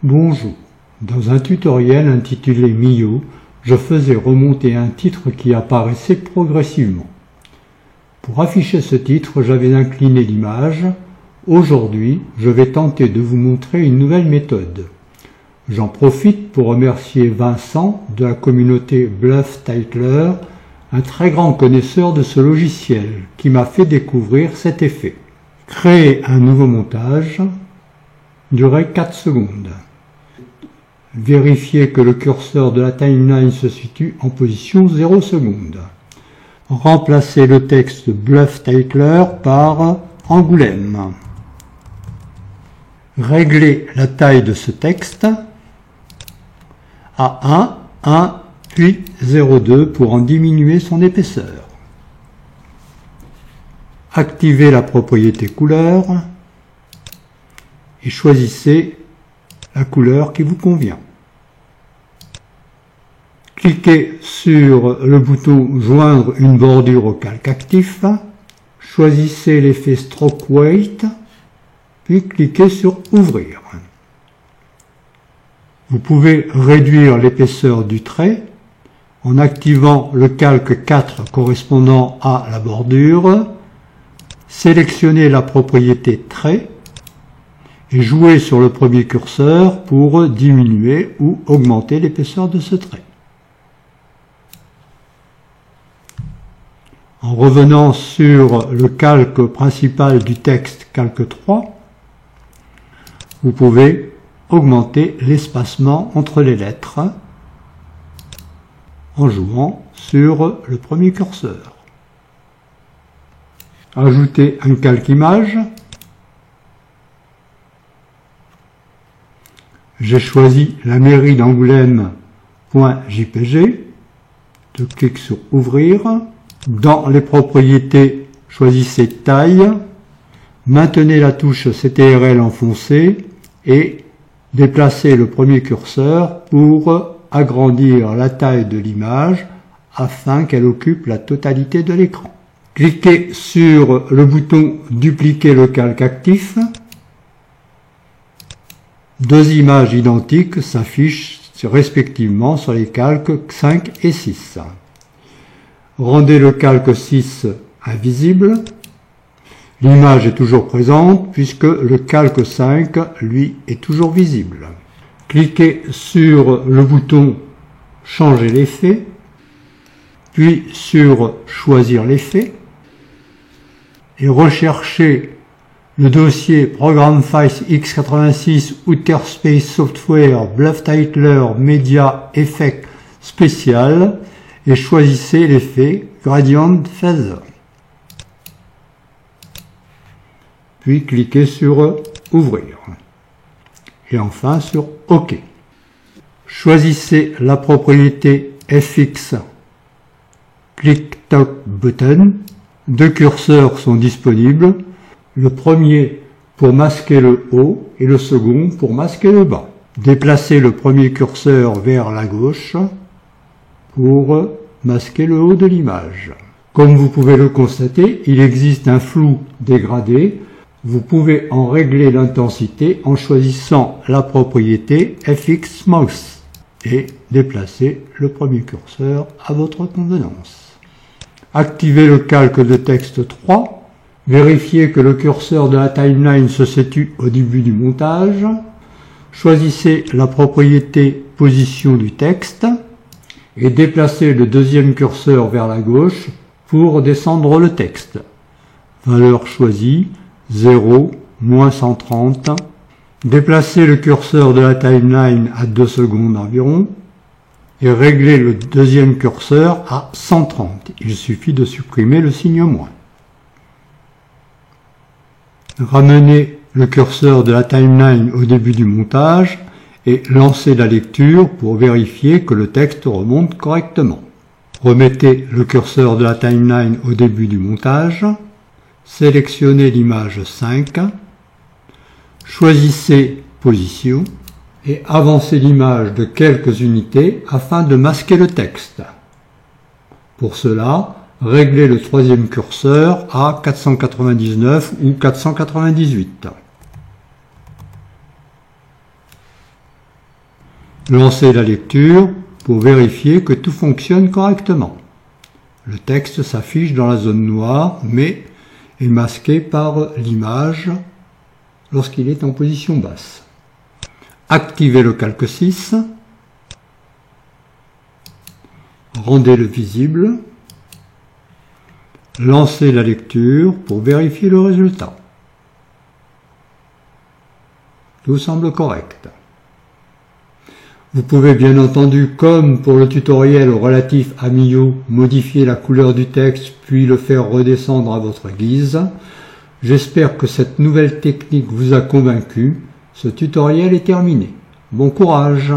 Bonjour, dans un tutoriel intitulé Mio, je faisais remonter un titre qui apparaissait progressivement. Pour afficher ce titre, j'avais incliné l'image. Aujourd'hui, je vais tenter de vous montrer une nouvelle méthode. J'en profite pour remercier Vincent de la communauté BluffTitler, un très grand connaisseur de ce logiciel qui m'a fait découvrir cet effet. Créer un nouveau montage, durer 4 secondes. Vérifier que le curseur de la timeline se situe en position 0 secondes. Remplacer le texte BluffTitler par Angoulême. Régler la taille de ce texte à 1, puis 0,2 pour en diminuer son épaisseur. Activez la propriété couleur et choisissez la couleur qui vous convient. Cliquez sur le bouton Joindre une bordure au calque actif, choisissez l'effet Stroke Weight, puis cliquez sur Ouvrir. Vous pouvez réduire l'épaisseur du trait en activant le calque 4 correspondant à la bordure, sélectionnez la propriété Trait et jouez sur le premier curseur pour diminuer ou augmenter l'épaisseur de ce trait. En revenant sur le calque principal du texte, calque 3, vous pouvez augmenter l'espacement entre les lettres en jouant sur le premier curseur. Ajoutez un calque image. J'ai choisi la mairie d'Angoulême.jpg. Je clique sur Ouvrir. Dans les propriétés, choisissez Taille. Maintenez la touche CTRL enfoncée et déplacez le premier curseur pour agrandir la taille de l'image afin qu'elle occupe la totalité de l'écran. Cliquez sur le bouton Dupliquer le calque actif. Deux images identiques s'affichent respectivement sur les calques 5 et 6. Rendez le calque 6 invisible. L'image est toujours présente puisque le calque 5, lui, est toujours visible. Cliquez sur le bouton Changer l'effet, puis sur Choisir l'effet et recherchez le dossier Program Files x86 Outer Space Software BluffTitler Media Effect Spécial et choisissez l'effet Gradient Feather. Puis cliquez sur Ouvrir. Et enfin sur OK. Choisissez la propriété FX Click Top Button. Deux curseurs sont disponibles. Le premier pour masquer le haut et le second pour masquer le bas. Déplacez le premier curseur vers la gauche pour masquer le haut de l'image. Comme vous pouvez le constater, il existe un flou dégradé. Vous pouvez en régler l'intensité en choisissant la propriété FX Mouse et déplacer le premier curseur à votre convenance. Activez le calque de texte 3. Vérifiez que le curseur de la timeline se situe au début du montage. Choisissez la propriété position du texte et déplacez le deuxième curseur vers la gauche pour descendre le texte. Valeur choisie 0, moins 130. Déplacez le curseur de la timeline à 2 secondes environ et réglez le deuxième curseur à 130. Il suffit de supprimer le signe moins. Ramenez le curseur de la timeline au début du montage et lancez la lecture pour vérifier que le texte remonte correctement. Remettez le curseur de la timeline au début du montage. Sélectionnez l'image 5, choisissez Position et avancez l'image de quelques unités afin de masquer le texte. Pour cela, réglez le troisième curseur à 499 ou 498. Lancez la lecture pour vérifier que tout fonctionne correctement. Le texte s'affiche dans la zone noire, mais est masqué par l'image lorsqu'il est en position basse. Activez le calque 6. Rendez-le visible. Lancez la lecture pour vérifier le résultat. Tout semble correct. Vous pouvez bien entendu, comme pour le tutoriel relatif à Mio, modifier la couleur du texte puis le faire redescendre à votre guise. J'espère que cette nouvelle technique vous a convaincu. Ce tutoriel est terminé. Bon courage!